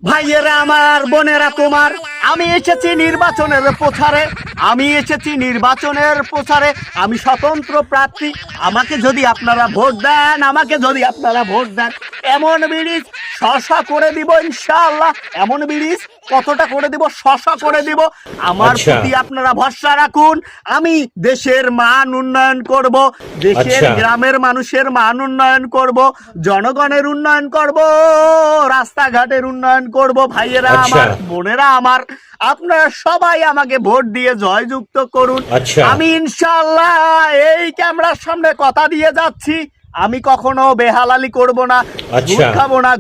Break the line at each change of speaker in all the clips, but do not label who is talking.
ভাইয়েরা আমার, বোনেরা তোমার, আমি এসেছি নির্বাচনের প্রচারে। আমি স্বতন্ত্র প্রার্থী। আমাকে যদি আপনারা ভোট দেন, এমন ব্রিজ শশা করে দিব ইনশাআল্লাহ। এমন ব্রিজ কতটা করে দিব, শশা করে দিব। আমার
আচ্ছা।
প্রতি আপনারা ভরসা রাখুন। আমি দেশের মান উন্নয়ন করব, দেশের
আচ্ছা।
গ্রামের মানুষের মান উন্নয়ন করব, জনগণের উন্নয়ন করব, রাস্তাঘাটের উন্নয়ন করব। ভাইয়েরা
আচ্ছা।
আমার, বোনেরা আমার, আপনারা সবাই আমাকে ভোট দিয়ে জয়যুক্ত করুন।
আচ্ছা।
আমি ইনশাআল্লাহ এই ক্যামেরার সামনে কথা দিয়ে যাচ্ছি, আমি কখনো বেহালালি করব না,
আচ্ছা।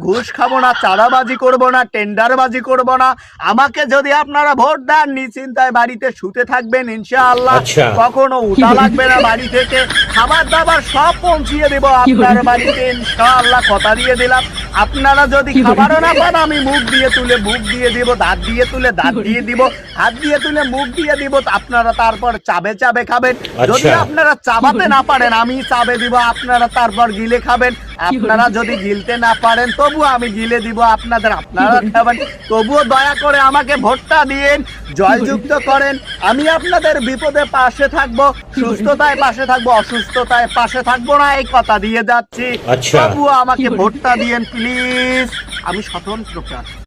ঘুষ খাবো না, চাঁদাবাজি করব না, টেন্ডারবাজি করব না। আমাকে যদি আপনারা ভোট দেন, নিশ্চিন্তায় বাড়িতে শুতে থাকবেন ইনশাআল্লাহ।
আচ্ছা।
কখনো উঠা লাগবে না বাড়ি থেকে, খাবার দাবার সব পৌঁছিয়ে দেব আপনার বাড়িতে ইনশাআল্লাহ, কথা দিয়ে দিলাম। আপনারা যদি খাবারও না পান, আমি মুখ দিয়ে তুলে মুখ দিয়ে দিব, দাঁত দিয়ে তুলে দাঁত দিয়ে দিব, হাত দিয়ে তুলে মুখ দিয়ে দিব। আপনারা তারপর চাবে চাবে খাবেন। যদি
আচ্ছা।
আপনারা চাবাতে না পারেন, আমি চাবে দিব, আপনারা তারপর গিলে খাবেন। আপনারা যদি গিলতে না পারেন, তবু আমি গিলে দিব আপনারা খাবেন। তবুও দয়া করে আমাকে ভোটটা দিন, জয়যুক্ত করেন। আমি আপনাদের বিপদে পাশে থাকবো, সুস্থতায় পাশে থাকবো, অসুস্থতায় পাশে থাকবো না, এই কথা দিয়ে যাচ্ছি।
আচ্ছা।
তবুও আমাকে ভোটটা দিয়েন প্লিজ। আমি স্বতন্ত্র প্রার্থী।